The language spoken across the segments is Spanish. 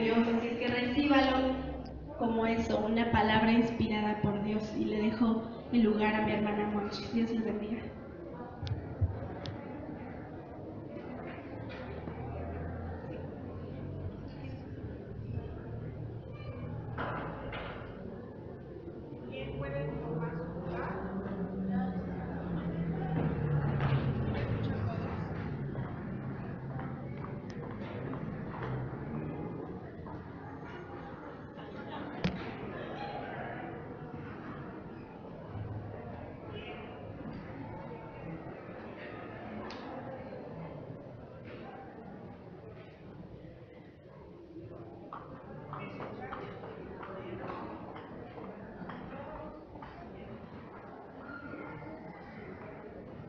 Dios, así es que recíbalo como eso, una palabra inspirada por Dios. Y le dejo el lugar a mi hermana Monchi. Dios le bendiga.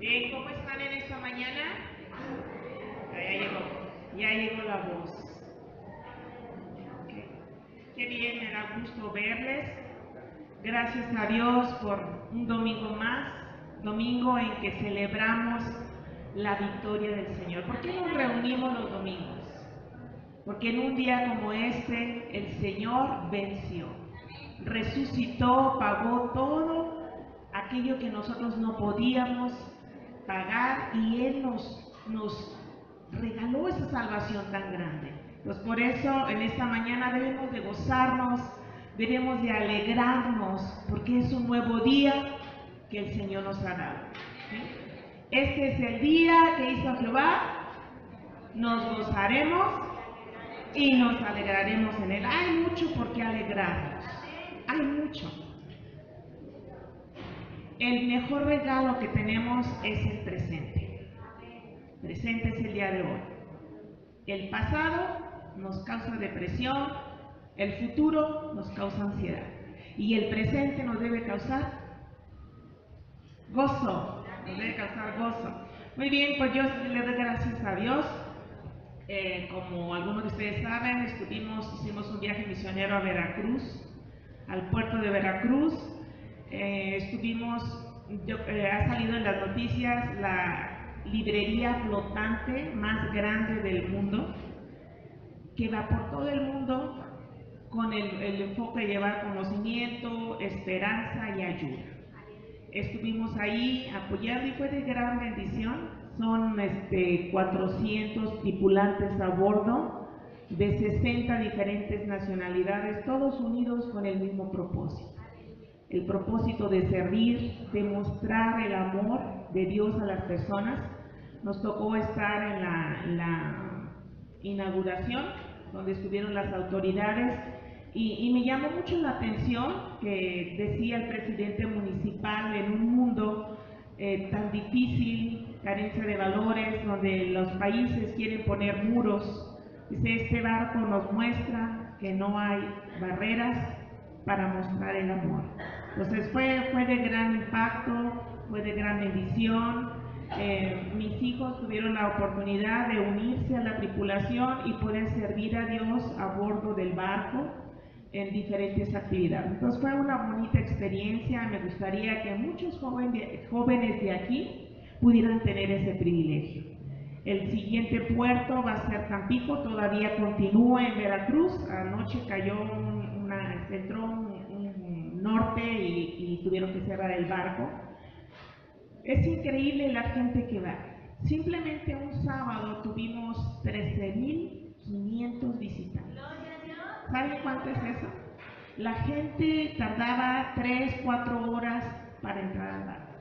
Bien, ¿cómo están en esta mañana? Ya llegó la voz. Okay. Qué bien, me da gusto verles. Gracias a Dios por un domingo más, domingo en que celebramos la victoria del Señor. ¿Por qué nos reunimos los domingos? Porque en un día como este el Señor venció, resucitó, pagó todo aquello que nosotros no podíamos pagar y Él nos regaló esa salvación tan grande. Pues por eso en esta mañana debemos de gozarnos, debemos de alegrarnos, porque es un nuevo día que el Señor nos ha dado. ¿Sí? Este es el día que hizo Jehová, nos gozaremos y nos alegraremos en Él. Hay mucho por qué alegrarnos, hay mucho. El mejor regalo que tenemos es el presente. Presente es el día de hoy. El pasado nos causa depresión, el futuro nos causa ansiedad y el presente nos debe causar gozo, nos debe causar gozo. Muy bien, pues yo le doy gracias a Dios. Como algunos de ustedes saben, hicimos un viaje misionero a Veracruz, al puerto de Veracruz. Ha salido en las noticias la librería flotante más grande del mundo, que va por todo el mundo con el enfoque de llevar conocimiento, esperanza y ayuda. Estuvimos ahí apoyando y fue de gran bendición. Son 400 tripulantes a bordo de 60 diferentes nacionalidades, todos unidos con el mismo propósito. El propósito de servir, de mostrar el amor de Dios a las personas. Nos tocó estar en la inauguración, donde estuvieron las autoridades, y me llamó mucho la atención que decía el presidente municipal: en un mundo tan difícil, carencia de valores, donde los países quieren poner muros, dice, este barco nos muestra que no hay barreras para mostrar el amor. Entonces fue de gran impacto, fue de gran bendición. Mis hijos tuvieron la oportunidad de unirse a la tripulación y poder servir a Dios a bordo del barco en diferentes actividades. Entonces fue una bonita experiencia. Me gustaría que muchos jóvenes de aquí pudieran tener ese privilegio. El siguiente puerto va a ser Tampico, todavía continúa en Veracruz. Anoche cayó entró un norte y tuvieron que cerrar el barco. Es increíble la gente que va. Simplemente un sábado tuvimos 13,500 visitantes. ¿Saben cuánto es eso? La gente tardaba 3-4 horas para entrar al barco.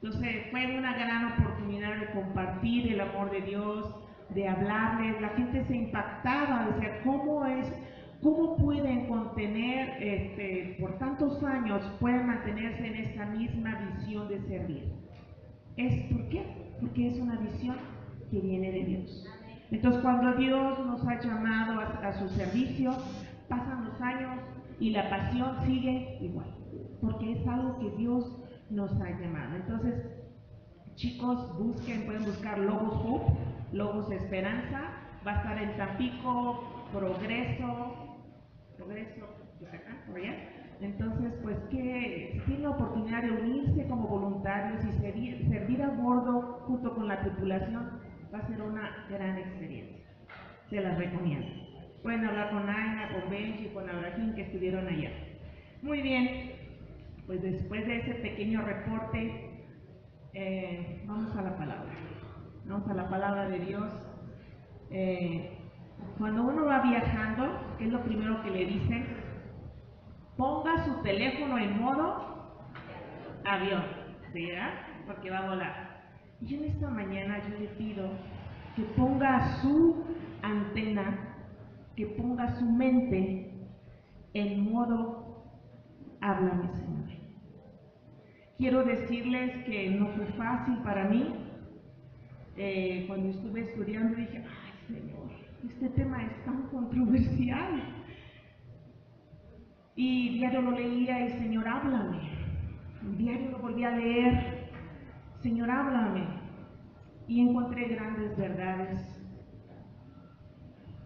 Entonces fue una gran oportunidad de compartir el amor de Dios, de hablarles. La gente se impactaba, decía, ¿cómo pueden contener, por tantos años, pueden mantenerse en esta misma visión de servir? ¿Por qué? Porque es una visión que viene de Dios. Entonces, cuando Dios nos ha llamado a su servicio, pasan los años y la pasión sigue igual, porque es algo que Dios nos ha llamado. Entonces, chicos, pueden buscar Logos Hope, Logos Esperanza. Va a estar en Tampico, Progreso, por allá. Entonces, pues que si tienen la oportunidad de unirse como voluntarios y servir a bordo junto con la tripulación, va a ser una gran experiencia. Se las recomiendo. Pueden hablar con Aina, con Benji, con Abraham que estuvieron allá. Muy bien, pues después de ese pequeño reporte, vamos a la palabra. Vamos a la palabra de Dios. Cuando uno va viajando, ¿qué es lo primero que le dicen? Ponga su teléfono en modo avión, ¿sí, verdad? Porque va a volar. Y yo en esta mañana yo le pido que ponga su antena, que ponga su mente en modo háblame, Señor. Quiero decirles que no fue fácil para mí. Cuando estuve estudiando dije, ay Señor, este tema es tan controversial. Y diario lo leía y Señor, háblame. Diario lo volví a leer, Señor, háblame. Y encontré grandes verdades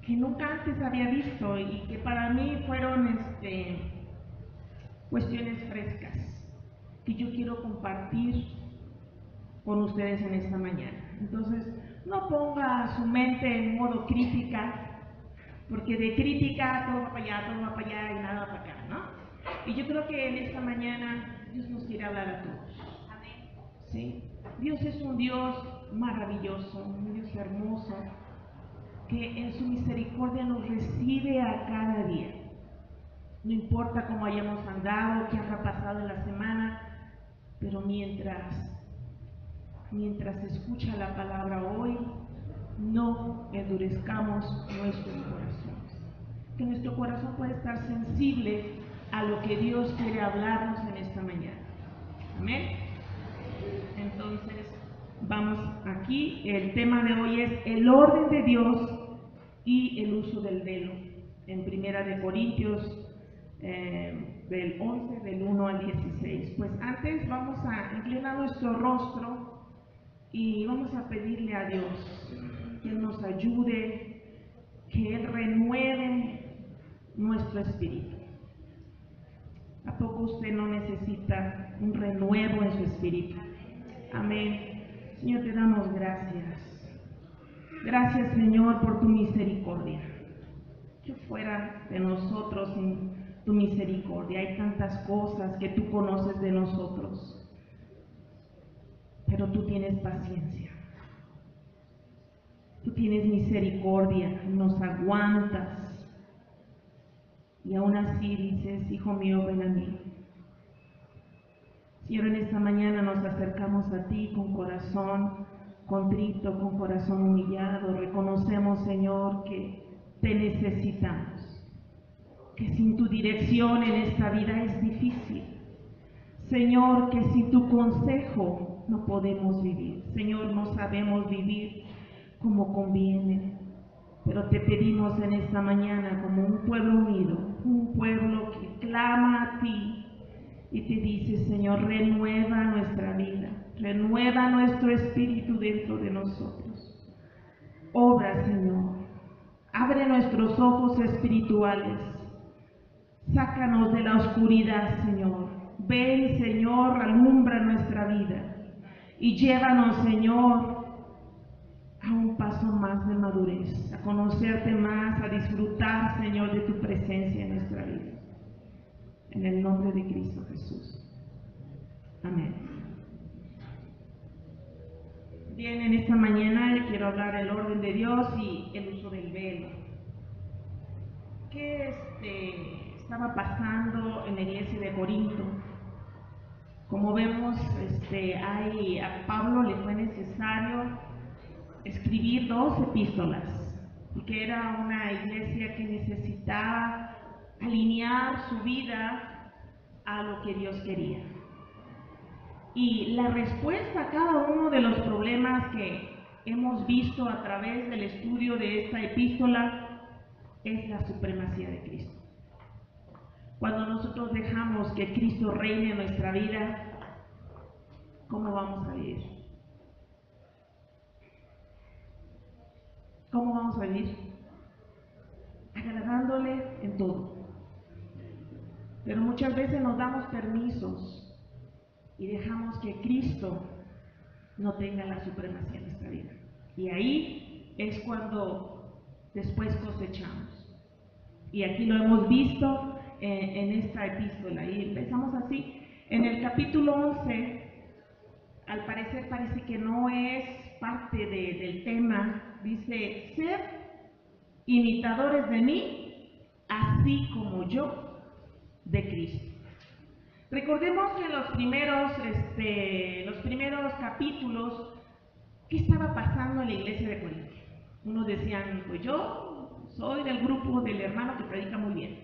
que nunca antes había visto y que para mí fueron cuestiones frescas que yo quiero compartir con ustedes en esta mañana. Entonces, no ponga su mente en modo crítica, porque de crítica todo va para allá y nada va para acá, ¿no? Y yo creo que en esta mañana Dios nos quiere hablar a todos. Amén. ¿Sí? Dios es un Dios maravilloso, un Dios hermoso, que en su misericordia nos recibe a cada día. No importa cómo hayamos andado, qué habrá pasado en la semana, pero mientras escucha la palabra hoy, no endurezcamos nuestros corazones. Que nuestro corazón pueda estar sensible a lo que Dios quiere hablarnos en esta mañana. Amén. Entonces, vamos aquí. El tema de hoy es el orden de Dios y el uso del velo. En Primera de Corintios, del 11, del 1 al 16. Pues antes vamos a inclinar nuestro rostro y vamos a pedirle a Dios que Él nos ayude, que Él renueve nuestro espíritu. ¿A poco usted no necesita un renuevo en su espíritu? Amén. Señor, te damos gracias. Gracias, Señor, por tu misericordia. Que fuera de nosotros sin tu misericordia. Hay tantas cosas que tú conoces de nosotros, pero tú tienes paciencia. Tú tienes misericordia, nos aguantas. Y aún así dices, hijo mío, ven a mí. Señor, en esta mañana nos acercamos a ti con corazón contrito, con corazón humillado. Reconocemos, Señor, que te necesitamos, que sin tu dirección en esta vida es difícil. Señor, que sin tu consejo no podemos vivir. Señor, no sabemos vivir como conviene, pero te pedimos en esta mañana como un pueblo unido, un pueblo que clama a ti y te dice, Señor, renueva nuestra vida, renueva nuestro espíritu dentro de nosotros. Obra, Señor, abre nuestros ojos espirituales, sácanos de la oscuridad, Señor. Ven, Señor, alumbra nuestra vida y llévanos, Señor, a un paso más de madurez, a conocerte más, a disfrutar, Señor, de tu presencia en nuestra vida. En el nombre de Cristo Jesús. Amén. Bien, en esta mañana quiero hablar del orden de Dios y el uso del velo. ¿Qué estaba pasando en la iglesia de Corinto? Como vemos, a Pablo le fue necesario escribir 2 epístolas, porque era una iglesia que necesitaba alinear su vida a lo que Dios quería. Y la respuesta a cada uno de los problemas que hemos visto a través del estudio de esta epístola es la supremacía de Cristo. Cuando nosotros dejamos que Cristo reine en nuestra vida, ¿cómo vamos a vivir? ¿Cómo vamos a vivir? Agradándole en todo. Pero muchas veces nos damos permisos y dejamos que Cristo no tenga la supremacía en nuestra vida. Y ahí es cuando después cosechamos. Y aquí lo hemos visto en esta epístola. Y empezamos así. En el capítulo 11, al parecer parece que no es parte del tema. Dice, sed imitadores de mí, así como yo de Cristo. Recordemos que en los primeros capítulos, ¿qué estaba pasando en la iglesia de Corinto? Unos decían, pues yo soy del grupo del hermano que predica muy bien.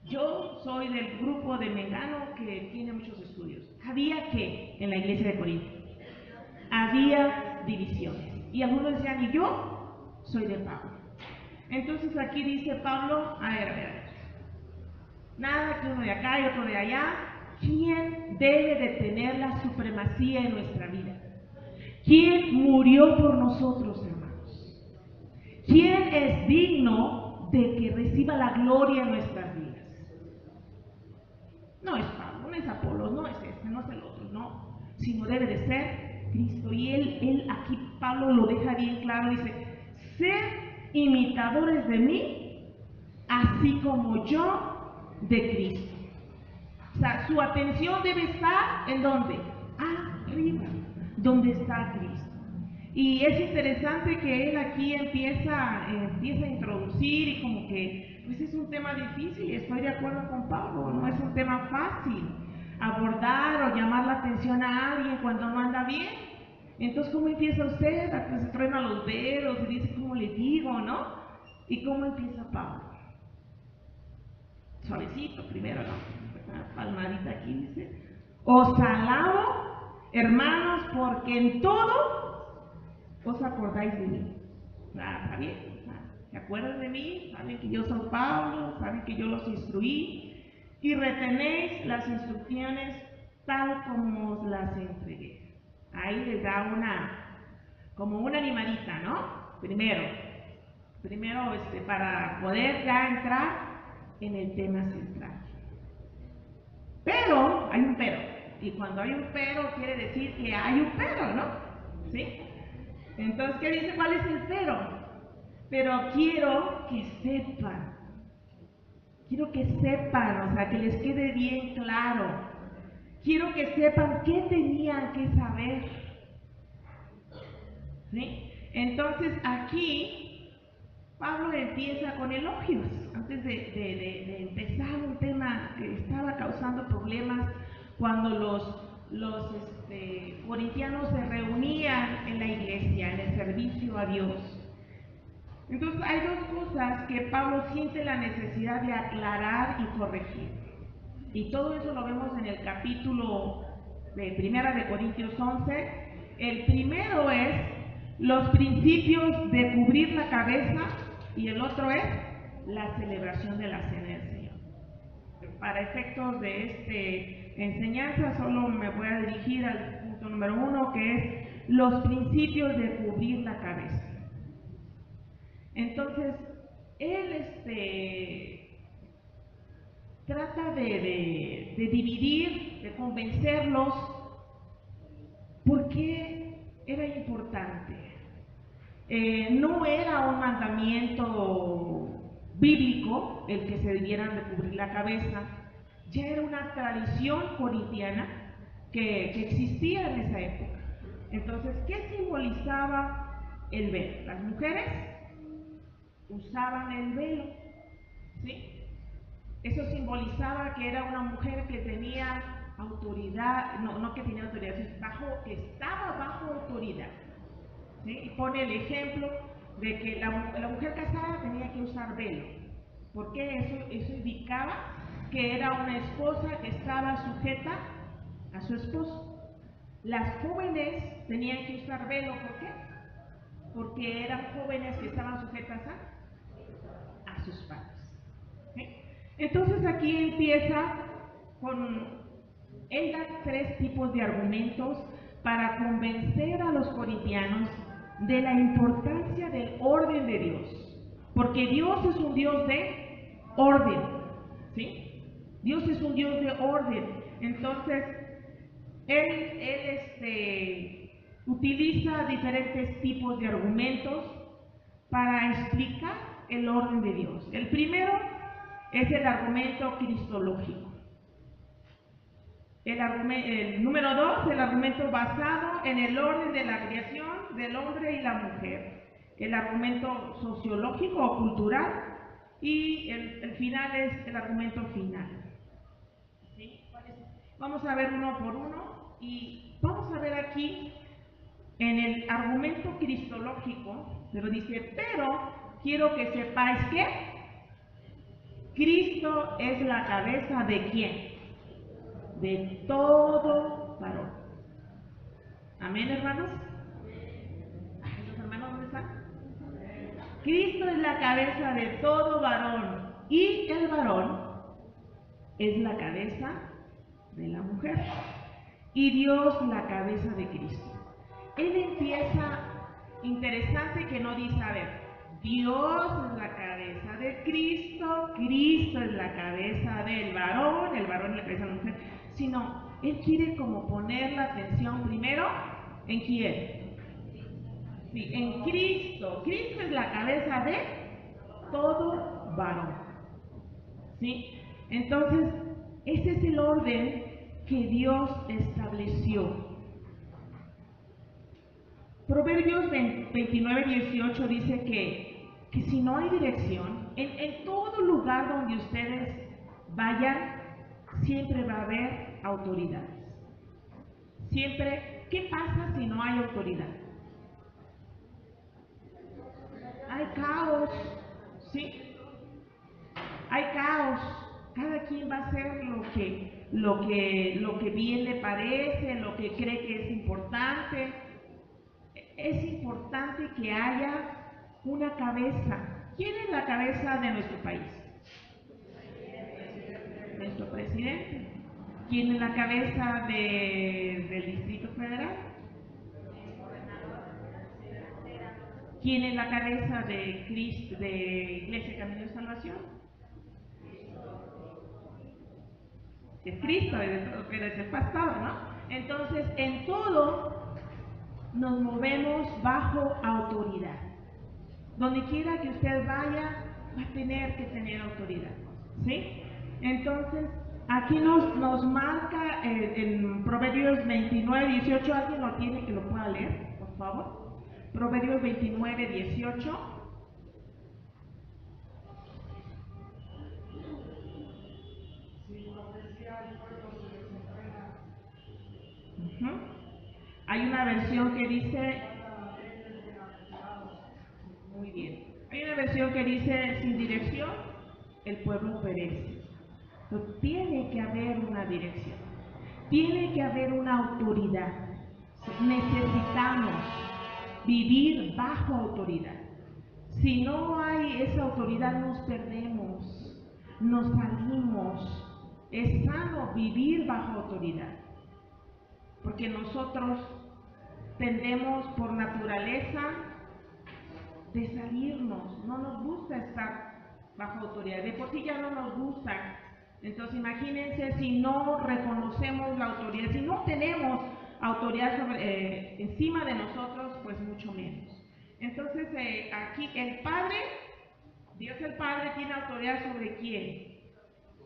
Yo soy del grupo de Mengano que tiene muchos estudios. ¿Había qué en la iglesia de Corinto? Había divisiones. Y algunos decían, y yo soy de Pablo. Entonces aquí dice Pablo, a ver. Nada que uno de acá y otro de allá. ¿Quién debe de tener la supremacía en nuestra vida? ¿Quién murió por nosotros, hermanos? ¿Quién es digno de que reciba la gloria en nuestras vidas? No es Pablo, no es Apolos, no es este, no es el otro, no. Sino debe de ser Cristo. Y él aquí Pablo lo deja bien claro, dice, sed imitadores de mí, así como yo de Cristo. O sea, su atención debe estar ¿en dónde? Arriba, donde está Cristo. Y es interesante que él aquí empieza a introducir y como que, pues es un tema difícil y estoy de acuerdo con Pablo, no es un tema fácil abordar o llamar la atención a alguien cuando no anda bien. Entonces, ¿cómo empieza usted? Se truena los dedos y dice, ¿cómo le digo, no? ¿Y cómo empieza Pablo? Suavecito primero, ¿no? Una palmadita aquí dice, os alabo, hermanos, porque en todo os acordáis de mí. Está bien, ¿se acuerdan de mí? Saben que yo soy Pablo, saben que yo los instruí y retenéis las instrucciones tal como os las entregué. Ahí les da como una animadita, ¿no? Primero, para poder ya entrar en el tema central. Pero, hay un pero. Y cuando hay un pero, quiere decir que hay un pero, ¿no? ¿Sí? Entonces, ¿qué dice? ¿Cuál es el pero? Pero quiero que sepan. O sea, que les quede bien claro. Quiero que sepan qué tenían que saber. ¿Sí? Entonces, aquí, Pablo empieza con elogios. Antes de empezar un tema que estaba causando problemas cuando los corintianos se reunían en la iglesia, en el servicio a Dios. Entonces hay dos cosas que Pablo siente la necesidad de aclarar y corregir. Y todo eso lo vemos en el capítulo de Primera de Corintios 11. El primero es los principios de cubrir la cabeza y el otro es la celebración de la Cena del Señor. Para efectos de esta enseñanza solo me voy a dirigir al punto número 1, que es los principios de cubrir la cabeza. Entonces, él trata de dividir, de convencerlos por qué era importante. No era un mandamiento bíblico el que se debieran de cubrir la cabeza, ya era una tradición corintiana que existía en esa época. Entonces, ¿qué simbolizaba el velo? Las mujeres usaban el velo, ¿sí? Eso simbolizaba que era una mujer que tenía autoridad, no que tenía autoridad, sino que estaba bajo autoridad. ¿Sí? Y pone el ejemplo de que la mujer casada tenía que usar velo. ¿Por qué? Eso indicaba que era una esposa que estaba sujeta a su esposo. Las jóvenes tenían que usar velo. ¿Por qué? Porque eran jóvenes que estaban sujetas a sus padres. ¿Sí? Entonces aquí empieza él da 3 tipos de argumentos para convencer a los corintianos de la importancia del orden de Dios, porque Dios es un Dios de orden, ¿sí? Dios es un Dios de orden. Entonces, él utiliza diferentes tipos de argumentos para explicar el orden de Dios. El primero es el argumento cristológico. El número 2, el argumento basado en el orden de la creación del hombre y la mujer. El argumento sociológico o cultural, y el final es el argumento final. ¿Sí? Vamos a ver uno por uno y vamos a ver aquí en el argumento cristológico, pero dice, pero quiero que sepáis que Cristo es la cabeza de ¿quién? De todo varón. Amén, hermanos. ¿Los hermanos dónde están? Cristo es la cabeza de todo varón y el varón es la cabeza de la mujer y Dios la cabeza de Cristo. Él empieza interesante que no dice, a ver, Dios es la cabeza de Cristo, Cristo es la cabeza del varón, el varón es la cabeza de la mujer, sino Él quiere como poner la atención primero en quién. Sí, en Cristo. Cristo es la cabeza de todo varón. ¿Sí? Entonces, ese es el orden que Dios estableció. Proverbios 29:18 dice que si no hay dirección, en todo lugar donde ustedes vayan, siempre va a haber autoridades. Siempre, ¿qué pasa si no hay autoridad? Hay caos, ¿sí? Hay caos. Cada quien va a hacer lo que bien le parece, lo que cree que es importante. Es importante que haya una cabeza. ¿Quién es la cabeza de nuestro país? Nuestro presidente. ¿Quién es la cabeza del Distrito Federal? ¿Quién es la cabeza de Iglesia Camino de Salvación? Es Cristo, pero es el pastor, ¿no? Entonces, en todo nos movemos bajo autoridad. Donde quiera que usted vaya, va a tener que tener autoridad, ¿sí? Entonces, aquí nos marca en Proverbios 29:18, ¿alguien lo tiene que lo pueda leer, por favor? Proverbios 29:18. Hay una versión que dice, muy bien, hay una versión que dice, sin dirección, el pueblo perece. Entonces, tiene que haber una dirección, tiene que haber una autoridad. Necesitamos vivir bajo autoridad. Si no hay esa autoridad, nos perdemos, nos salimos. Es sano vivir bajo autoridad, porque nosotros tendemos por naturaleza de salirnos, no nos gusta estar bajo autoridad, de por sí ya no nos gusta. Entonces imagínense si no reconocemos la autoridad, si no tenemos autoridad encima de nosotros, pues mucho menos. Entonces aquí el Padre, Dios el Padre tiene autoridad sobre quién,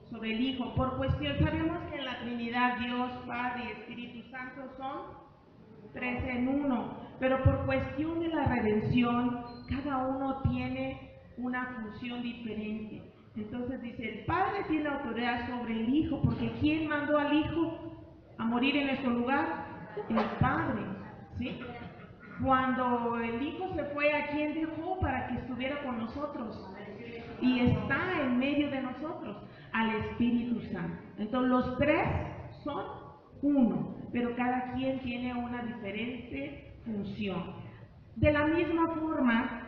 sobre el Hijo, por cuestión, sabemos que en la Trinidad Dios, Padre y Espíritu Santo son 3 en 1, pero por cuestión de la redención, cada uno tiene una función diferente. Entonces dice, el Padre tiene autoridad sobre el Hijo, porque ¿quién mandó al Hijo a morir en nuestro lugar? El Padre, ¿sí? Cuando el Hijo se fue, ¿a quién dejó para que estuviera con nosotros? Y está en medio de nosotros, al Espíritu Santo. Entonces los 3 son uno, pero cada quien tiene una diferente función. De la misma forma,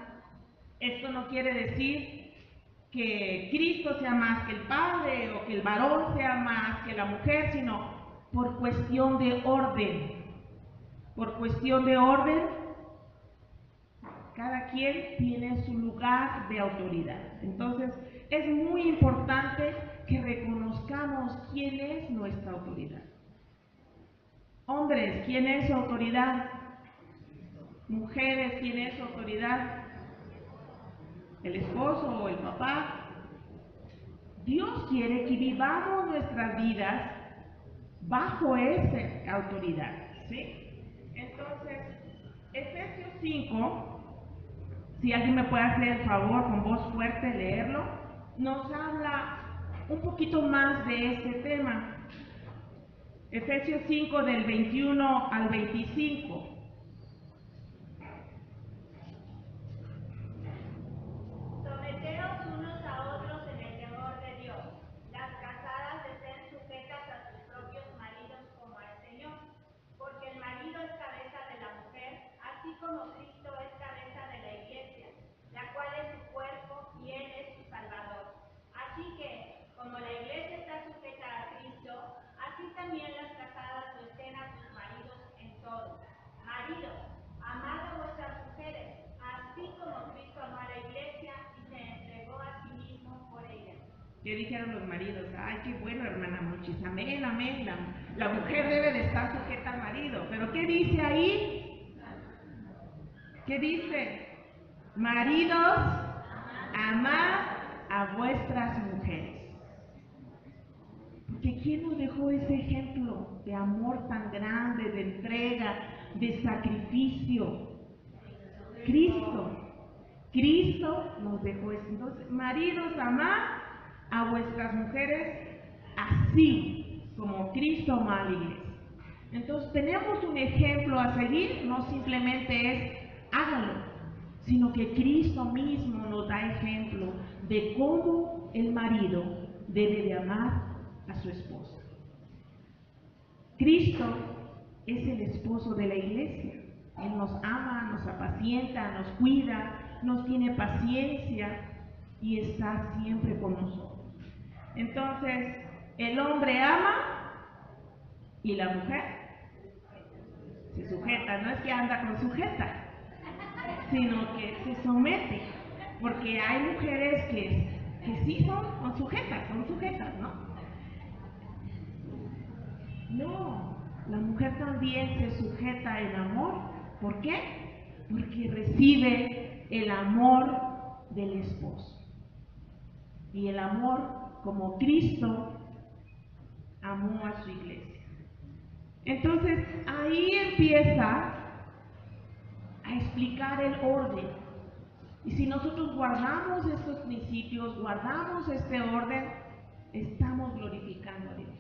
esto no quiere decir que Cristo sea más que el Padre o que el varón sea más que la mujer, sino por cuestión de orden. Por cuestión de orden, cada quien tiene su lugar de autoridad. Entonces, es muy importante que reconozcamos quién es nuestra autoridad. Hombres, ¿quién es su autoridad? Mujeres, ¿quién es su autoridad? ¿El esposo o el papá? Dios quiere que vivamos nuestras vidas bajo esa autoridad, ¿sí? Entonces, Efesios 5, si alguien me puede hacer el favor con voz fuerte leerlo, nos habla un poquito más de este tema. Efesios 5 del 21 al 25. Someteos unos a otros en el temor de Dios. Las casadas estén sujetas a sus propios maridos como al Señor, porque el marido es cabeza de la mujer, así como Cristo es cabeza de la iglesia, la cual es su cuerpo y Él es su Salvador. Así que, como la iglesia está sujeta a Cristo, así también las casadas lo estén a sus maridos en todo. Maridos, amad a vuestras mujeres, así como Cristo amó a la iglesia y se entregó a sí mismo por ella. ¿Qué dijeron los maridos? Ay, qué bueno, hermana Mochis, amén, amén. La mujer debe de estar sujeta al marido. ¿Pero qué dice ahí? ¿Qué dice? Maridos, amad a vuestras mujeres. Porque ¿quién nos dejó ese ejemplo de amor tan grande, de entrega, de sacrificio? Cristo. Cristo nos dejó eso. Entonces, maridos, amad a vuestras mujeres así como Cristo amó a la iglesia. Entonces, tenemos un ejemplo a seguir, no simplemente es hágalo, sino que Cristo mismo nos da ejemplo de cómo el marido debe de amar a su esposa. Cristo es el esposo de la iglesia. Él nos ama, nos apacienta, nos cuida, nos tiene paciencia y está siempre con nosotros. Entonces, el hombre ama y la mujer se sujeta. No es que anda con sujeta, sino que se somete. Porque hay mujeres que sí son sujetas, ¿no? No, la mujer también se sujeta en amor. ¿Por qué? Porque recibe el amor del esposo. Y el amor como Cristo amó a su iglesia. Entonces, ahí empieza a explicar el orden. Y si nosotros guardamos estos principios, guardamos este orden, estamos glorificando a Dios.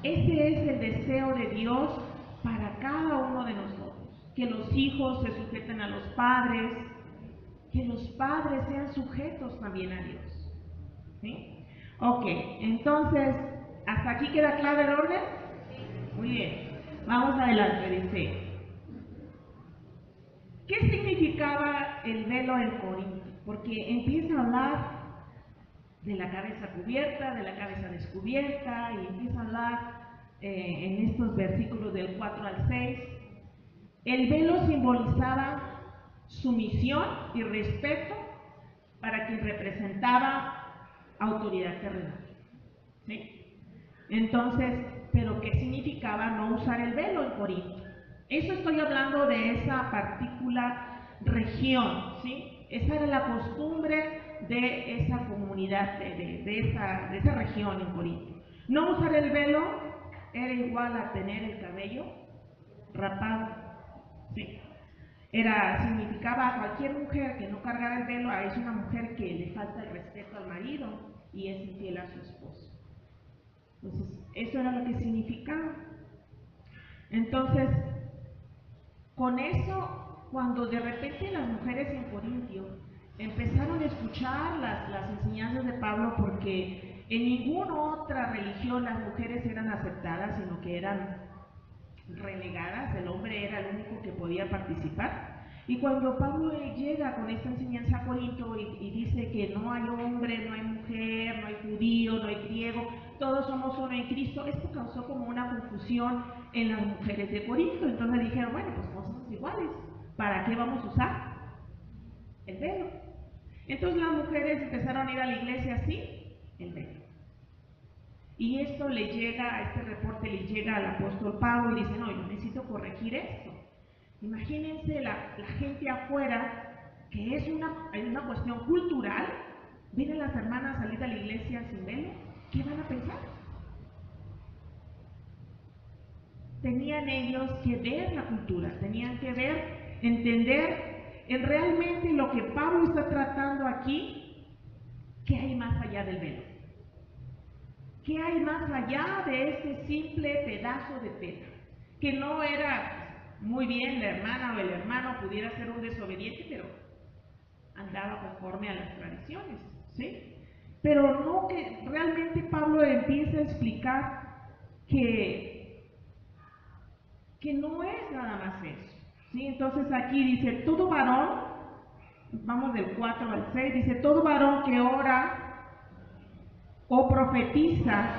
Ese es el deseo de Dios para cada uno de nosotros. Que los hijos se sujeten a los padres, que los padres sean sujetos también a Dios. ¿Sí? Ok, entonces, ¿hasta aquí queda claro el orden? Muy bien, vamos adelante, dice. ¿Qué significaba el velo en Corinto? Porque empieza a hablar de la cabeza cubierta, de la cabeza descubierta, y empieza a hablar en estos versículos del 4 al 6. El velo simbolizaba sumisión y respeto para quien representaba autoridad terrenal. ¿Sí? Entonces, ¿pero qué significaba no usar el velo en Corinto? Eso estoy hablando de esa particular región, ¿sí? Esa era la costumbre de esa comunidad, de esa región en Corinto. No usar el velo era igual a tener el cabello rapado, ¿sí? Significaba a cualquier mujer que no cargara el velo, es una mujer que le falta el respeto al marido y es infiel a su esposo. Entonces, eso era lo que significaba. Entonces, con eso, cuando de repente las mujeres en Corintio empezaron a escuchar las enseñanzas de Pablo, porque en ninguna otra religión las mujeres eran aceptadas, sino que eran relegadas, el hombre era el único que podía participar. Y cuando Pablo llega con esta enseñanza a Corinto y dice que no hay hombre, no hay mujer, no hay judío, no hay griego, todos somos uno en Cristo, esto causó como una confusión en las mujeres de Corinto. Entonces dijeron, bueno, pues no somos iguales, ¿para qué vamos a usar el velo? Entonces las mujeres empezaron a ir a la iglesia así, el velo. Y esto le llega, este reporte le llega al apóstol Pablo y dice, no, yo necesito corregir esto. Imagínense la gente afuera, que es una cuestión cultural, ven a las hermanas salir de la iglesia sin velo, ¿qué van a pensar? Tenían ellos que ver la cultura, tenían que ver, entender en realmente lo que Pablo está tratando aquí, qué hay más allá del velo, qué hay más allá de este simple pedazo de tela, que no era muy bien la hermana o el hermano pudiera ser un desobediente, pero andaba conforme a las tradiciones, ¿sí? Pero no, que realmente Pablo empieza a explicar que no es nada más eso, ¿sí? Entonces aquí dice, todo varón, vamos del 4 al 6, dice, todo varón que ora o profetiza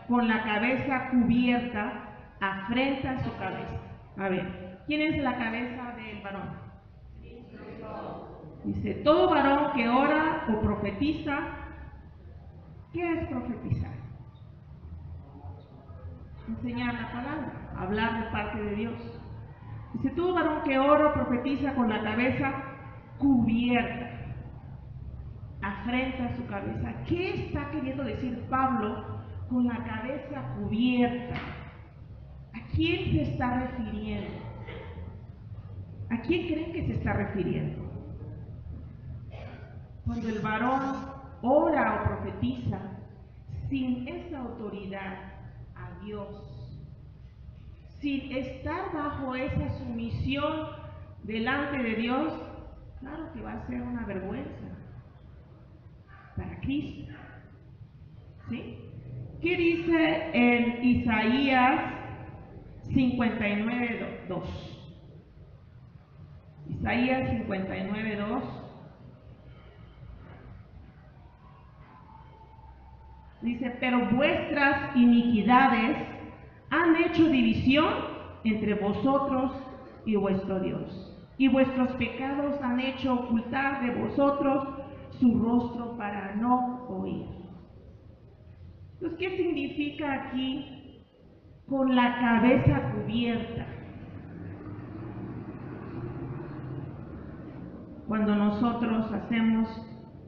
con la cabeza cubierta, afrenta su cabeza. A ver, ¿quién es la cabeza del varón? Dice, todo varón que ora o profetiza, ¿qué es profetizar? Enseñar la palabra, hablar de parte de Dios. Dice, todo varón que ora o profetiza con la cabeza cubierta, afrenta su cabeza. ¿Qué está queriendo decir Pablo con la cabeza cubierta? ¿A quién se está refiriendo? ¿A quién creen que se está refiriendo? Cuando el varón ora o profetiza sin esa autoridad a Dios, sin estar bajo esa sumisión delante de Dios, claro que va a ser una vergüenza para Cristo. ¿Sí? ¿Qué dice en Isaías 59:2? Isaías 59:2. Dice, pero vuestras iniquidades han hecho división entre vosotros y vuestro Dios, y vuestros pecados han hecho ocultar de vosotros su rostro para no oír. Entonces, ¿qué significa aquí con la cabeza cubierta? Cuando nosotros hacemos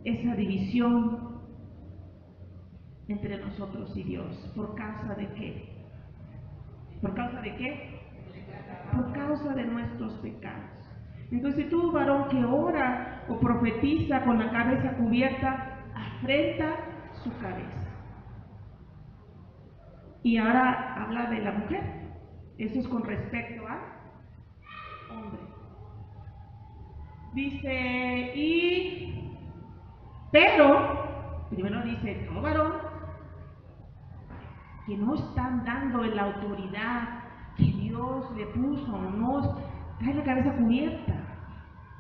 esa división entre nosotros y Dios, ¿por causa de qué? ¿Por causa de qué? Por causa de nuestros pecados. Entonces, todo varón que ora o profetiza con la cabeza cubierta, afrenta su cabeza. Y ahora habla de la mujer. Eso es con respecto a hombre. Dice, pero, primero dice, todo varón que no están dando en la autoridad que Dios le puso, no trae la cabeza cubierta,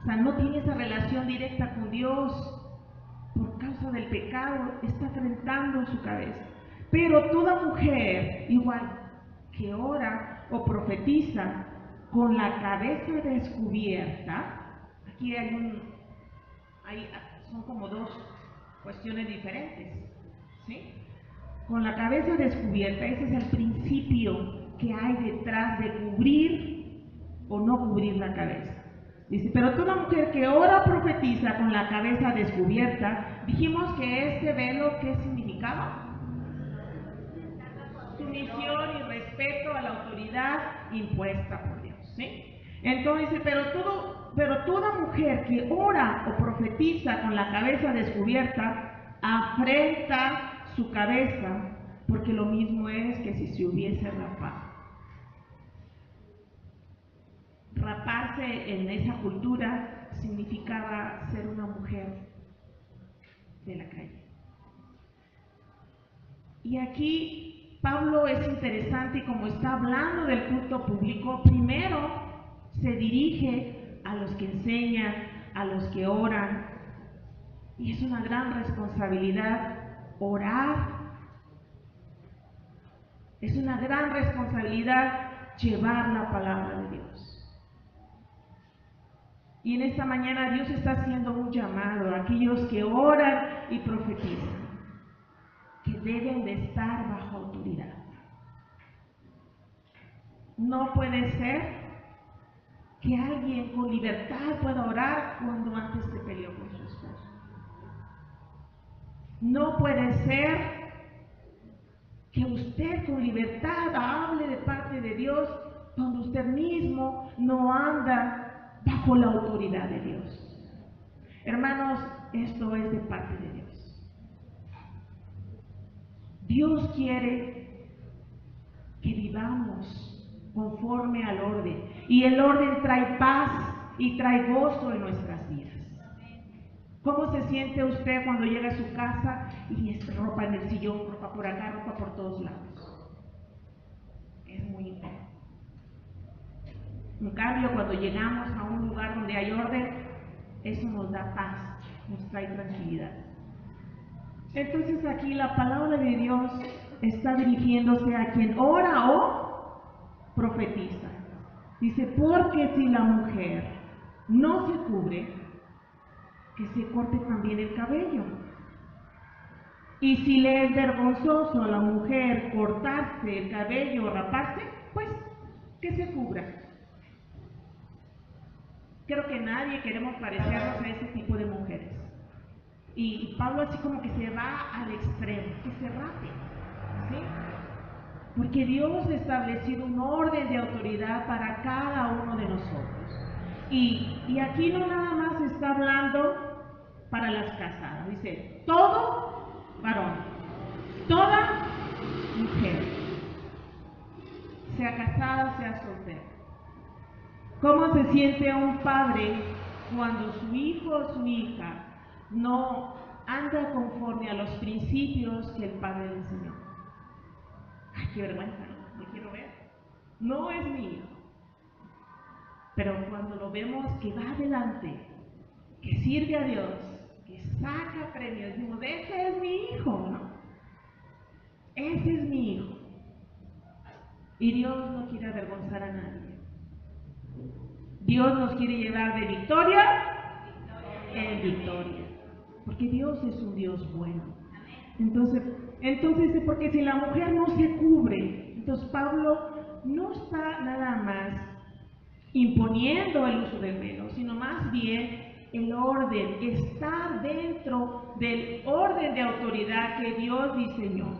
o sea, no tiene esa relación directa con Dios, por causa del pecado, está afrentando su cabeza. Pero toda mujer, igual, que ora o profetiza con la cabeza descubierta, aquí son como dos cuestiones diferentes, ¿sí? Con la cabeza descubierta, ese es el principio que hay detrás de cubrir o no cubrir la cabeza. Dice, pero toda mujer que ora o profetiza con la cabeza descubierta, dijimos que este velo, ¿qué significaba? Sumisión y respeto a la autoridad impuesta por Dios, ¿sí? Entonces, pero toda mujer que ora o profetiza con la cabeza descubierta, afrenta su cabeza, porque lo mismo es que si se hubiese rapado. Raparse en esa cultura significaba ser una mujer de la calle. Y aquí Pablo es interesante, y como está hablando del culto público, primero se dirige a los que enseñan, a los que oran, y es una gran responsabilidad orar. Es una gran responsabilidad llevar la palabra de Dios. Y en esta mañana Dios está haciendo un llamado a aquellos que oran y profetizan, que deben de estar bajo autoridad. No puede ser que alguien con libertad pueda orar cuando antes se peleó con su esposo. No puede ser que usted con libertad hable de parte de Dios cuando usted mismo no anda bajo la autoridad de Dios. Hermanos, esto es de parte de Dios. Dios quiere que vivamos conforme al orden. Y el orden trae paz y trae gozo en nuestras vidas. ¿Cómo se siente usted cuando llega a su casa y es ropa en el sillón, ropa por acá, ropa por todos lados? Es muy incómodo. En cambio, cuando llegamos a un lugar donde hay orden, eso nos da paz, nos trae tranquilidad. Entonces aquí la palabra de Dios está dirigiéndose a quien ora o profetiza. Dice, porque si la mujer no se cubre, que se corte también el cabello. Y si le es vergonzoso a la mujer cortarse el cabello o raparse, pues que se cubra. Creo que nadie queremos parecernos a ese tipo de mujeres. Y Pablo así como que se va al extremo, que se rape, ¿sí? Porque Dios ha establecido un orden de autoridad para cada uno de nosotros. Y aquí no nada más está hablando para las casadas, dice, todo varón, toda mujer, sea casada, sea soltera. ¿Cómo se siente un padre cuando su hijo o su hija no anda conforme a los principios que el padre le enseñó? Ay, qué vergüenza, no quiero ver. No es mi hijo. Pero cuando lo vemos que va adelante, que sirve a Dios, que saca premios, decimos, ese es mi hijo, ¿no? Ese es mi hijo. Y Dios no quiere avergonzar a nadie. Dios nos quiere llevar de victoria en victoria. Porque Dios es un Dios bueno. Entonces, porque si la mujer no se cubre, entonces Pablo no está nada más imponiendo el uso del velo, sino más bien el orden, está dentro del orden de autoridad que Dios diseñó.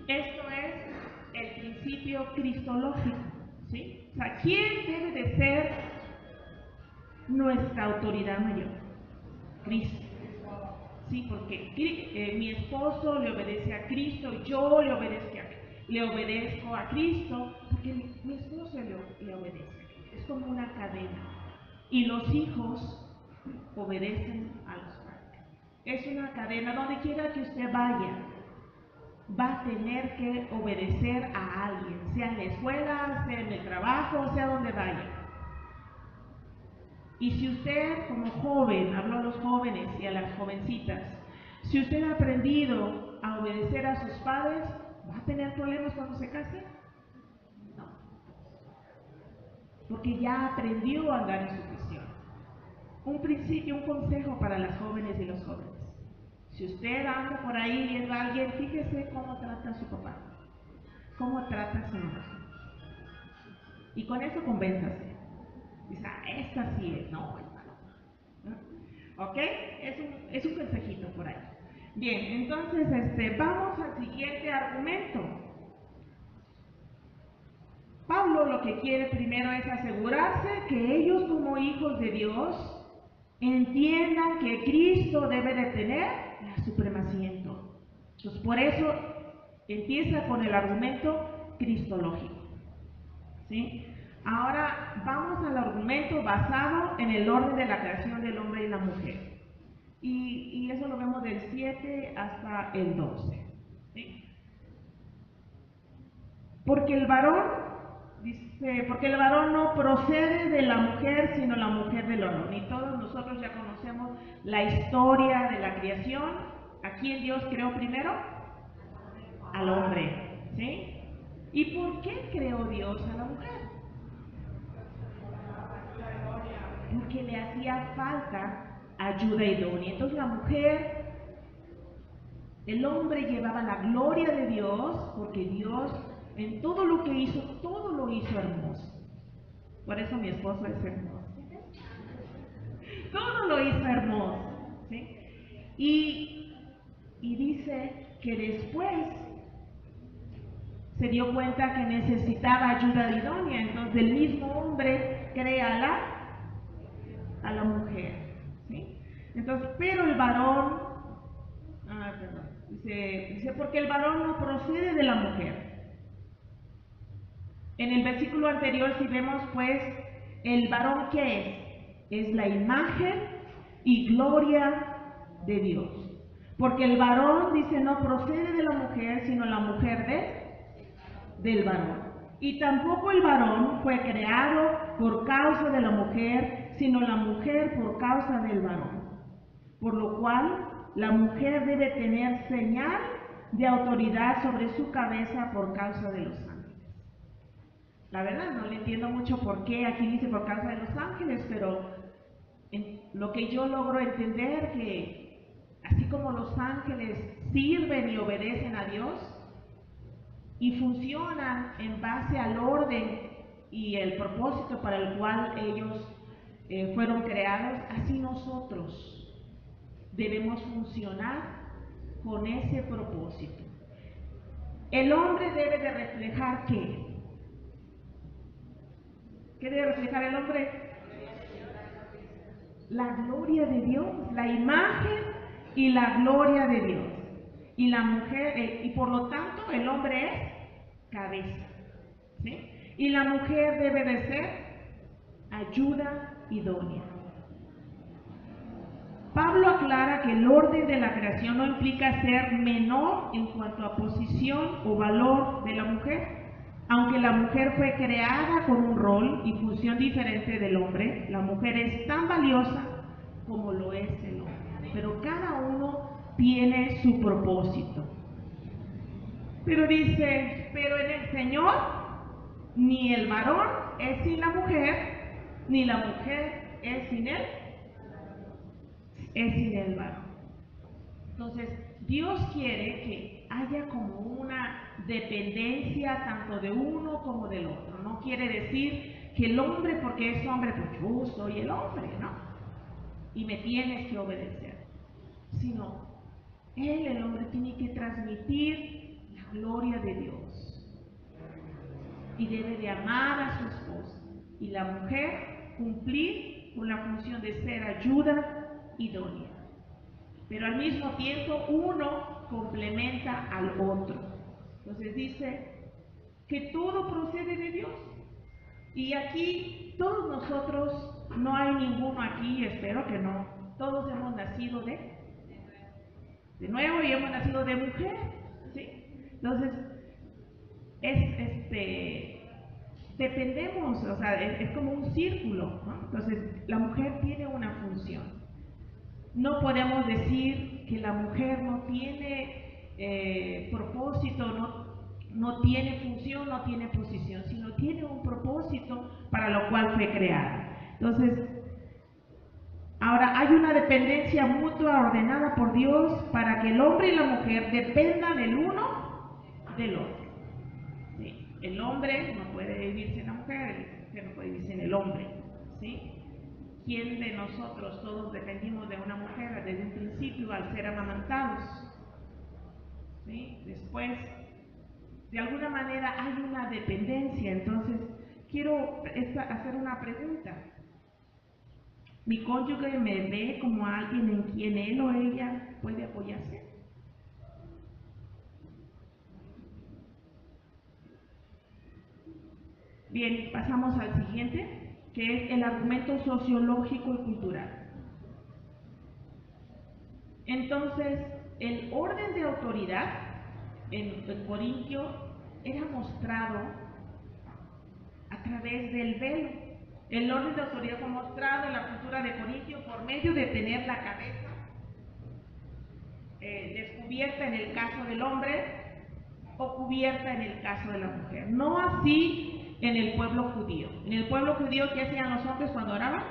Esto es el principio cristológico, ¿sí? O sea, ¿quién debe de ser nuestra autoridad mayor? Cristo. Sí, porque mi esposo le obedece a Cristo, yo le obedezco a Cristo, porque mi esposo le obedece. Es como una cadena. Y los hijos obedecen a los padres. Es una cadena, donde quiera que usted vaya, va a tener que obedecer a alguien, sea en la escuela, sea en el trabajo, sea donde vaya. Y si usted como joven, hablo a los jóvenes y a las jovencitas, si usted ha aprendido a obedecer a sus padres, ¿va a tener problemas cuando se case? No. Porque ya aprendió a andar en su visión. Un principio, un consejo para las jóvenes y los jóvenes. Si usted anda por ahí viendo a alguien, fíjese cómo trata a su papá, cómo trata a su mamá. Y con eso convénzase. Dice, esta sí es, no, esta no. ¿Ok? Es un consejito por ahí. Bien, entonces vamos al siguiente argumento. Pablo lo que quiere primero es asegurarse que ellos como hijos de Dios entiendan que Cristo debe de tener la supremacía en todo. Entonces por eso empieza con el argumento cristológico, ¿sí? Ahora vamos al argumento basado en el orden de la creación del hombre y la mujer. Y eso lo vemos del 7 hasta el 12. ¿Sí? Porque el varón no procede de la mujer, sino la mujer del varón. Y todos nosotros ya conocemos la historia de la creación. ¿A quién Dios creó primero? Al hombre. ¿Sí? ¿Y por qué creó Dios a la mujer? Porque le hacía falta ayuda idónea. Entonces la mujer, el hombre llevaba la gloria de Dios, porque Dios en todo lo que hizo, todo lo hizo hermoso. Por eso mi esposo es hermoso. Todo lo hizo hermoso, ¿sí? Y Y dice que después se dio cuenta que necesitaba ayuda idónea, entonces el mismo hombre crea a la mujer, ¿sí? Entonces, pero el varón, dice, porque el varón no procede de la mujer. En el versículo anterior, si vemos, pues, el varón, ¿qué es? Es la imagen y gloria de Dios. Porque el varón, dice, no procede de la mujer, sino la mujer del varón. Y tampoco el varón fue creado por causa de la mujer, sino la mujer por causa del varón. Por lo cual, la mujer debe tener señal de autoridad sobre su cabeza por causa de los ángeles. La verdad, no le entiendo mucho por qué aquí dice por causa de los ángeles, pero lo que yo logro entender que así como los ángeles sirven y obedecen a Dios y funcionan en base al orden y el propósito para el cual ellos fueron creados, así nosotros debemos funcionar con ese propósito. El hombre debe de reflejar ¿qué? ¿Qué debe reflejar el hombre? La gloria de Dios, la imagen y la gloria de Dios. Y la mujer, y por lo tanto el hombre es cabeza, ¿sí? Y la mujer debe de ser ayuda idónea. Pablo aclara que el orden de la creación no implica ser menor en cuanto a posición o valor de la mujer. Aunque la mujer fue creada con un rol y función diferente del hombre, la mujer es tan valiosa como lo es el hombre. Pero cada uno tiene su propósito. Pero dice, pero en el Señor, ni el varón es sin la mujer, ni la mujer es sin él, es sin el varón. Entonces, Dios quiere que haya como una dependencia tanto de uno como del otro. No quiere decir que el hombre, porque es hombre, pues yo soy el hombre, ¿no? Y me tienes que obedecer. Sino, el hombre, tiene que transmitir la gloria de Dios. Y debe de amar a su esposa. Y la mujer cumplir con la función de ser ayuda idónea. Pero al mismo tiempo uno complementa al otro. Entonces dice que todo procede de Dios. Y aquí todos nosotros, no hay ninguno aquí, espero que no, todos hemos nacido de nuevo y hemos nacido de mujer, ¿sí? Entonces, dependemos, o sea, es como un círculo, ¿no? Entonces, la mujer tiene una función. No podemos decir que la mujer no tiene propósito, no tiene función, no tiene posición, sino tiene un propósito para lo cual fue creada. Entonces, ahora hay una dependencia mutua ordenada por Dios para que el hombre y la mujer dependan el uno del otro. ¿Sí? El hombre no puede vivir sin la mujer, la mujer no puede vivir sin el hombre, ¿sí? ¿Quién de nosotros todos dependimos de una mujer desde un principio al ser amamantados? ¿Sí? Después, de alguna manera hay una dependencia. Entonces, quiero hacer una pregunta. ¿Mi cónyuge me ve como alguien en quien él o ella puede apoyarse? Bien, pasamos al siguiente, que es el argumento sociológico y cultural. Entonces, el orden de autoridad en Corintio era mostrado a través del velo. El orden de autoridad fue mostrado en la cultura de Corintio por medio de tener la cabeza descubierta en el caso del hombre o cubierta en el caso de la mujer. No así en el pueblo judío. En el pueblo judío, ¿qué hacían los hombres cuando oraban?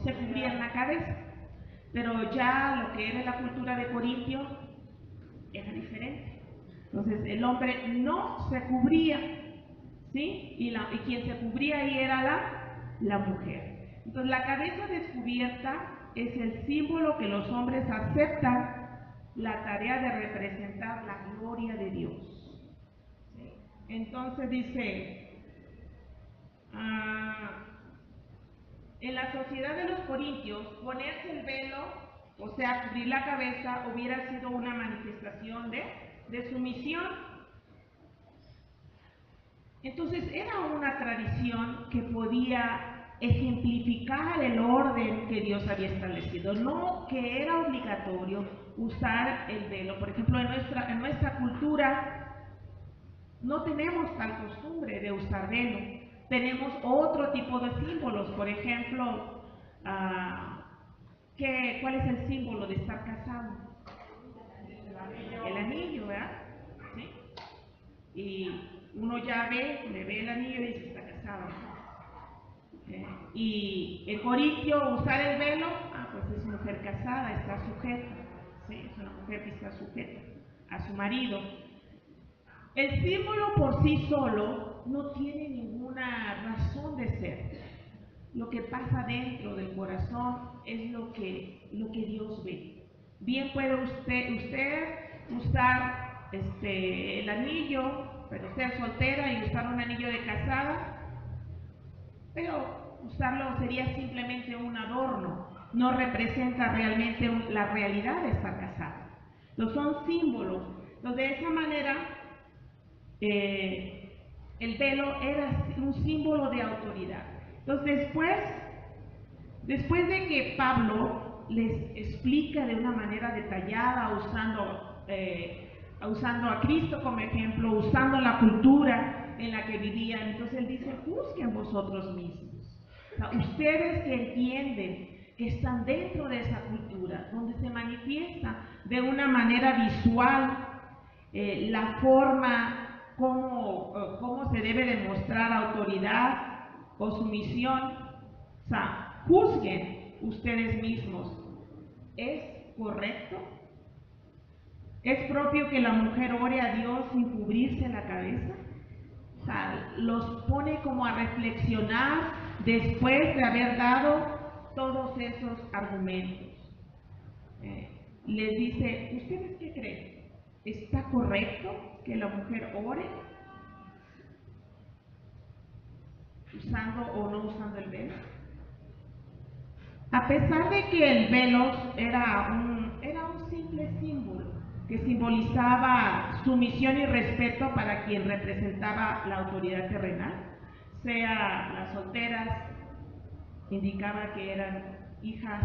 Se cubrían la cabeza. Pero ya lo que era la cultura de Corintio era diferente. Entonces el hombre no se cubría, ¿sí? Y quien se cubría ahí era la mujer. Entonces la cabeza descubierta es el símbolo que los hombres aceptan la tarea de representar la gloria de Dios. ¿Sí? Entonces dice, en la sociedad de los corintios, ponerse el velo, o sea, cubrir la cabeza, hubiera sido una manifestación de sumisión. Entonces era una tradición que podía ejemplificar el orden que Dios había establecido, no que era obligatorio usar el velo. Por ejemplo, en nuestra cultura no tenemos tal costumbre de usar velo. Tenemos otro tipo de símbolos, por ejemplo, ¿cuál es el símbolo de estar casado? El anillo, ¿verdad? ¿Sí? Y uno ya le ve el anillo y dice está casado. Y en Corintio usar el velo, pues es mujer casada, está sujeta, ¿sí? Es una mujer que está sujeta a su marido. El símbolo por sí solo no tiene ninguna razón de ser. Lo que pasa dentro del corazón es lo que Dios ve. Bien puede usted usar el anillo, pero ser soltera y usar un anillo de casada, pero usarlo sería simplemente un adorno, no representa realmente la realidad de estar casada. Entonces son símbolos. Entonces de esa manera el velo era un símbolo de autoridad. Entonces después de que Pablo les explica de una manera detallada, usando a Cristo como ejemplo, usando la cultura en la que vivían, entonces él dice, juzguen vosotros mismos. O sea, ustedes que entienden que están dentro de esa cultura, donde se manifiesta de una manera visual la forma cómo se debe demostrar autoridad o sumisión. O sea, juzguen ustedes mismos. ¿Es correcto? ¿Es propio que la mujer ore a Dios sin cubrirse la cabeza? O sea, los pone como a reflexionar después de haber dado todos esos argumentos. Les dice, ¿ustedes qué creen? ¿Está correcto que la mujer ore usando o no usando el velo? A pesar de que el velo era un simple símbolo que simbolizaba sumisión y respeto para quien representaba la autoridad terrenal, sea las solteras, indicaba que eran hijas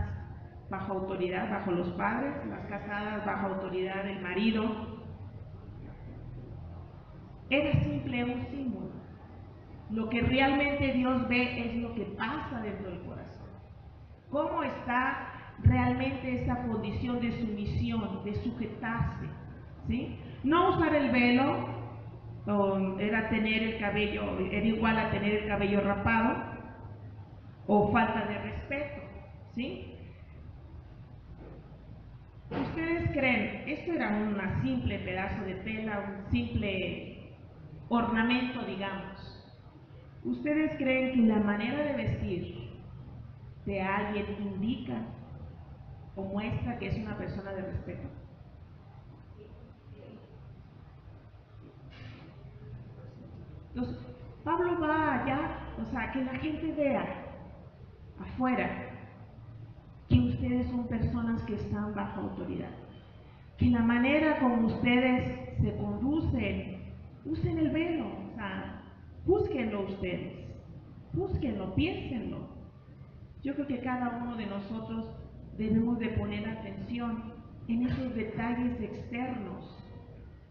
bajo autoridad, bajo los padres, las casadas bajo autoridad del marido. Era simple un símbolo. Lo que realmente Dios ve es lo que pasa dentro del corazón. ¿Cómo está realmente esa condición de sumisión, de sujetarse? ¿Sí? No usar el velo era igual a tener el cabello rapado o falta de respeto. ¿Sí? ¿Ustedes creen esto era un simple pedazo de tela, un simple ornamento, digamos? ¿Ustedes creen que la manera de vestir de alguien indica o muestra que es una persona de respeto? Entonces, Pablo va allá, o sea, que la gente vea afuera que ustedes son personas que están bajo autoridad, que la manera como ustedes se conducen, usen el velo, o sea, búsquenlo ustedes, búsquenlo, piénsenlo. Yo creo que cada uno de nosotros debemos de poner atención en esos detalles externos,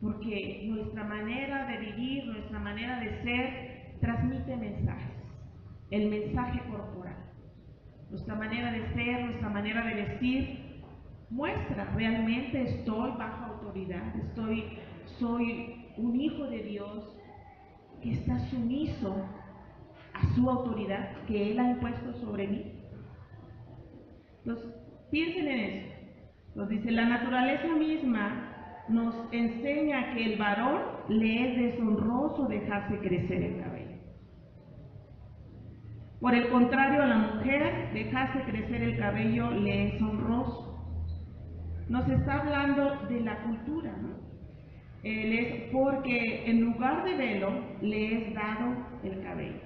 porque nuestra manera de vivir, nuestra manera de ser, transmite mensajes, el mensaje corporal. Nuestra manera de ser, nuestra manera de vestir, muestra realmente estoy bajo autoridad, soy un hijo de Dios que está sumiso a su autoridad que Él ha impuesto sobre mí. Entonces, piensen en eso. Nos dice, la naturaleza misma nos enseña que el varón le es deshonroso dejarse crecer el cabello. Por el contrario, a la mujer dejarse crecer el cabello le es honroso. nos está hablando de la cultura, ¿no? Él es porque en lugar de velo le es dado el cabello.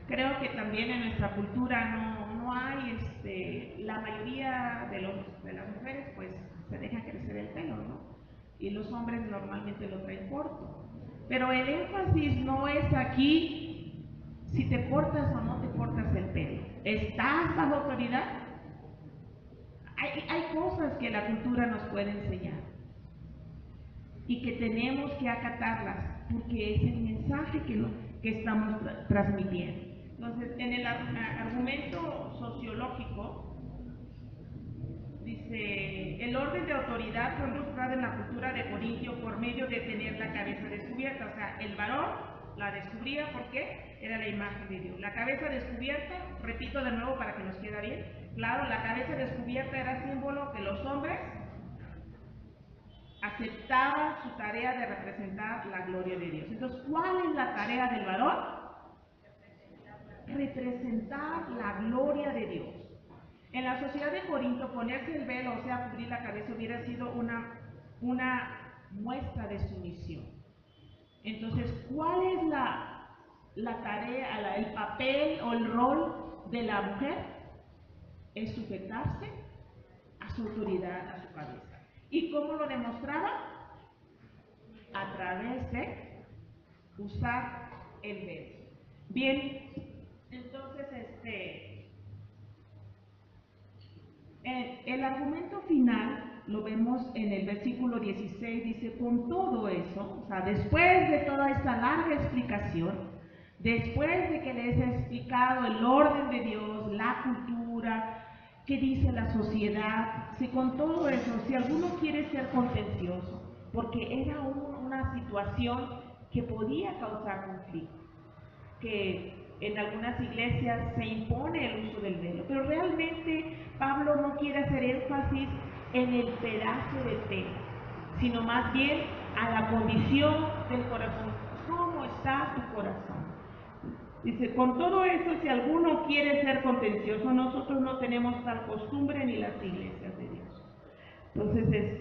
Creo que también en nuestra cultura no hay, la mayoría de las mujeres pues se deja crecer el pelo, ¿no? Y los hombres normalmente lo traen corto. Pero el énfasis no es aquí si te cortas o no te cortas el pelo. ¿Estás bajo autoridad? Hay cosas que la cultura nos puede enseñar y que tenemos que acatarlas porque es el mensaje que estamos transmitiendo. Entonces, en el argumento sociológico, dice, el orden de autoridad fue mostrado en la cultura de Corintio por medio de tener la cabeza descubierta. O sea, el varón la descubría porque era la imagen de Dios. La cabeza descubierta, repito de nuevo para que nos quede bien, claro, la cabeza descubierta era símbolo que los hombres aceptaban su tarea de representar la gloria de Dios. Entonces, ¿cuál es la tarea del varón? Representar la gloria de Dios. En la sociedad de Corinto, ponerse el velo, o sea, cubrir la cabeza, hubiera sido una muestra de sumisión. Entonces, ¿cuál es la tarea, el papel o el rol de la mujer? Es sujetarse a su autoridad, a su cabeza. ¿Y cómo lo demostraba? A través de usar el velo. Bien, entonces el argumento final lo vemos en el versículo 16, dice, con todo eso, o sea, después de toda esta larga explicación, después de que les he explicado el orden de Dios, la cultura, qué dice la sociedad, si con todo eso, si alguno quiere ser contencioso, porque era una situación que podía causar conflicto, que en algunas iglesias se impone el uso del velo, pero realmente Pablo no quiere hacer énfasis en el pedazo de tela, sino más bien a la condición del corazón. ¿Cómo está tu corazón? Dice, con todo eso, si alguno quiere ser contencioso, nosotros no tenemos tal costumbre ni las iglesias de Dios. Entonces,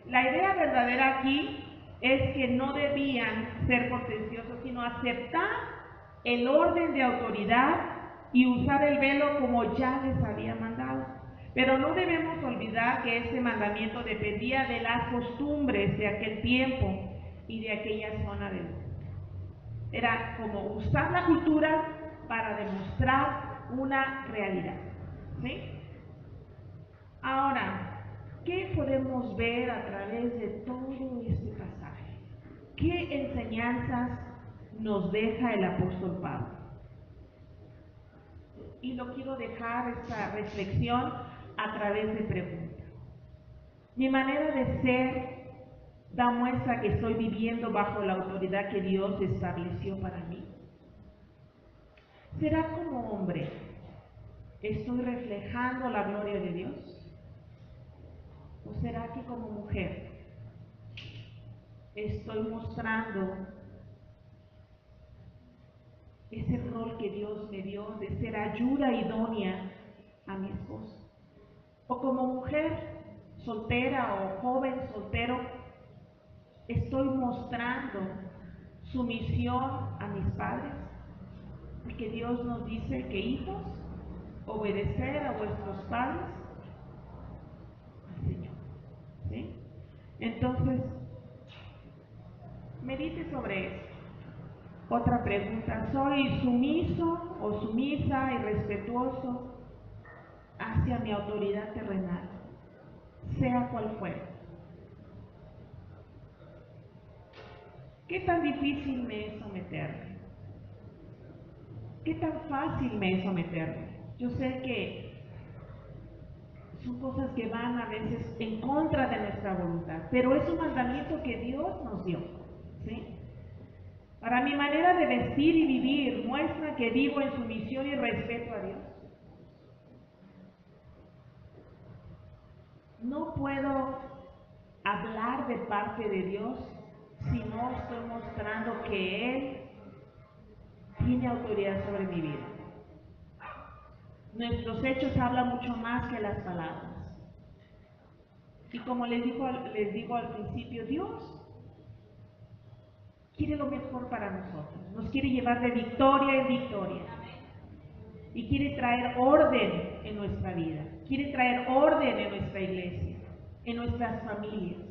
la idea verdadera aquí es que no debían ser contenciosos, sino aceptar el orden de autoridad y usar el velo como ya les había mandado. Pero no debemos olvidar que este mandamiento dependía de las costumbres de aquel tiempo y de aquella zona del mundo. Era como usar la cultura para demostrar una realidad, ¿sí? Ahora, ¿qué podemos ver a través de todo este pasaje? ¿Qué enseñanzas nos deja el apóstol Pablo? Y lo quiero dejar esta reflexión a través de preguntas. Mi manera de ser da muestra que estoy viviendo bajo la autoridad que Dios estableció para mí. ¿Será como hombre estoy reflejando la gloria de Dios? ¿O será que como mujer estoy mostrando ese rol que Dios me dio de ser ayuda idónea a mi esposo? O como mujer soltera o joven soltero, estoy mostrando sumisión a mis padres, porque Dios nos dice que hijos, obedecer a vuestros padres al Señor, ¿sí? Entonces, medite sobre eso. Otra pregunta, ¿soy sumiso o sumisa y respetuoso hacia mi autoridad terrenal, sea cual fuere? ¿Qué tan difícil me es someterme? ¿Qué tan fácil me es someterme? Yo sé que son cosas que van a veces en contra de nuestra voluntad, pero es un mandamiento que Dios nos dio, ¿sí? Para mi manera de vestir y vivir, muestra que vivo en sumisión y respeto a Dios. No puedo hablar de parte de Dios si no estoy mostrando que Él tiene autoridad sobre mi vida. Nuestros hechos hablan mucho más que las palabras. Y como les digo al principio, Dios quiere lo mejor para nosotros. Nos quiere llevar de victoria en victoria. Y quiere traer orden en nuestra vida. Quiere traer orden en nuestra iglesia, en nuestras familias.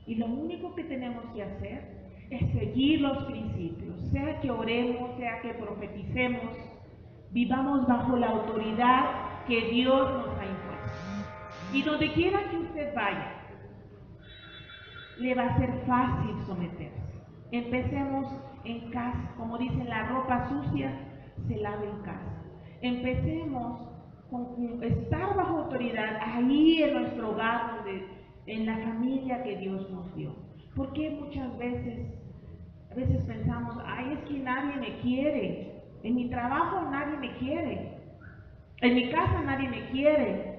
Y lo único que tenemos que hacer es seguir los principios. Sea que oremos, sea que profeticemos, vivamos bajo la autoridad que Dios nos ha impuesto. Y donde quiera que usted vaya, le va a ser fácil someterse. Empecemos en casa. Como dicen, la ropa sucia se lava en casa. Empecemos con estar bajo autoridad ahí en nuestro hogar, en la familia que Dios nos dio. Porque muchas veces pensamos, ay, es que nadie me quiere, en mi trabajo nadie me quiere, en mi casa nadie me quiere.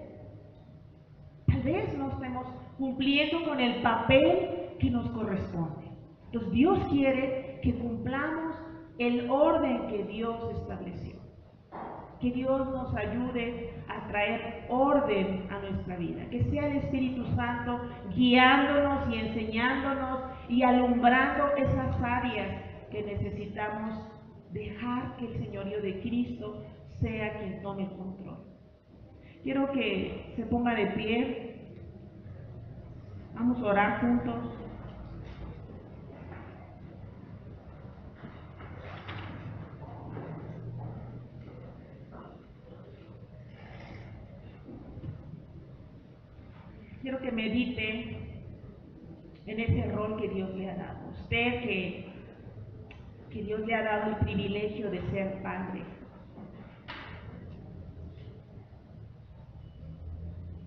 Tal vez no estemos cumpliendo con el papel que nos corresponde. Entonces Dios quiere que cumplamos el orden que Dios estableció. Que Dios nos ayude a traer orden a nuestra vida. Que sea el Espíritu Santo guiándonos y enseñándonos y alumbrando esas áreas que necesitamos dejar que el señorío de Cristo sea quien tome el control. Quiero que se ponga de pie. Vamos a orar juntos. Quiero que medite en ese rol que Dios le ha dado. Usted que Dios le ha dado el privilegio de ser padre.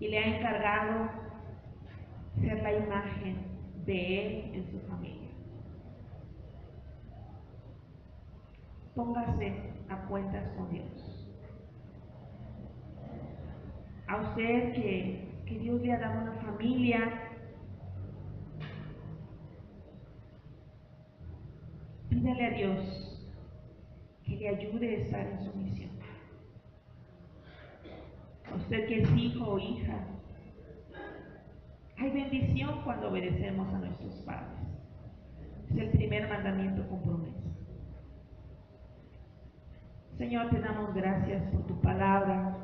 Y le ha encargado ser la imagen de Él en su familia. Póngase a cuentas con Dios. A usted que Dios le ha dado una familia, pídale a Dios que le ayude a estar en su misión. A usted que es hijo o hija, hay bendición cuando obedecemos a nuestros padres. Es el primer mandamiento con promesa. Señor, te damos gracias por tu palabra.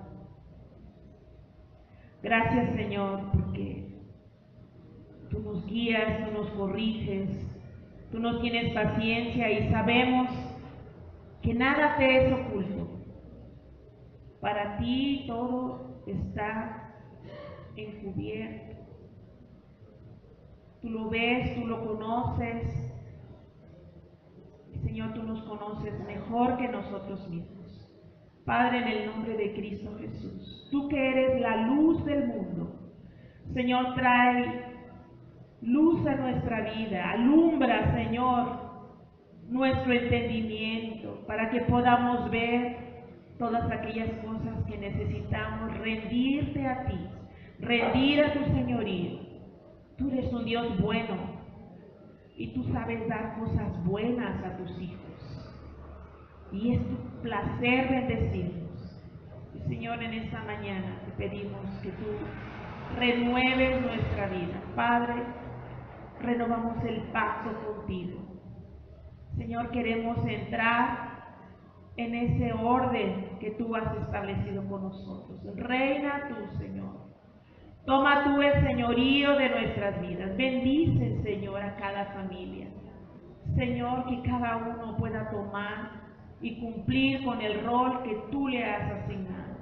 Gracias, Señor, porque tú nos guías, tú nos corriges, tú nos tienes paciencia y sabemos que nada te es oculto. Para ti todo está encubierto. Tú lo ves, tú lo conoces. Y Señor, tú nos conoces mejor que nosotros mismos. Padre, en el nombre de Cristo Jesús, tú que eres la luz del mundo, Señor, trae luz a nuestra vida, alumbra, Señor, nuestro entendimiento para que podamos ver todas aquellas cosas que necesitamos rendirte a ti, rendir a tu señorío. Tú eres un Dios bueno y tú sabes dar cosas buenas a tus hijos. Y es tu placer bendecirnos. Y Señor, en esta mañana te pedimos que tú renueves nuestra vida. Padre, renovamos el pacto contigo. Señor, queremos entrar en ese orden que tú has establecido con nosotros. Reina tú, Señor. Toma tú el señorío de nuestras vidas. Bendice, Señor, a cada familia. Señor, que cada uno pueda tomar y cumplir con el rol que tú le has asignado.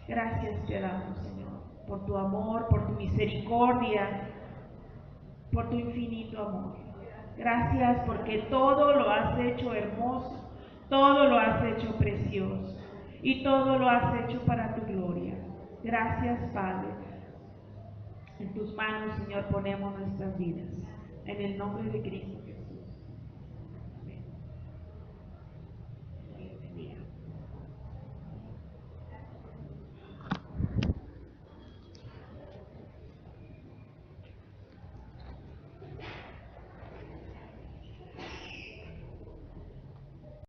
Gracias te damos, Señor, por tu amor, por tu misericordia, por tu infinito amor. Gracias porque todo lo has hecho hermoso, todo lo has hecho precioso y todo lo has hecho para tu gloria. Gracias, Padre. En tus manos, Señor, ponemos nuestras vidas. En el nombre de Cristo.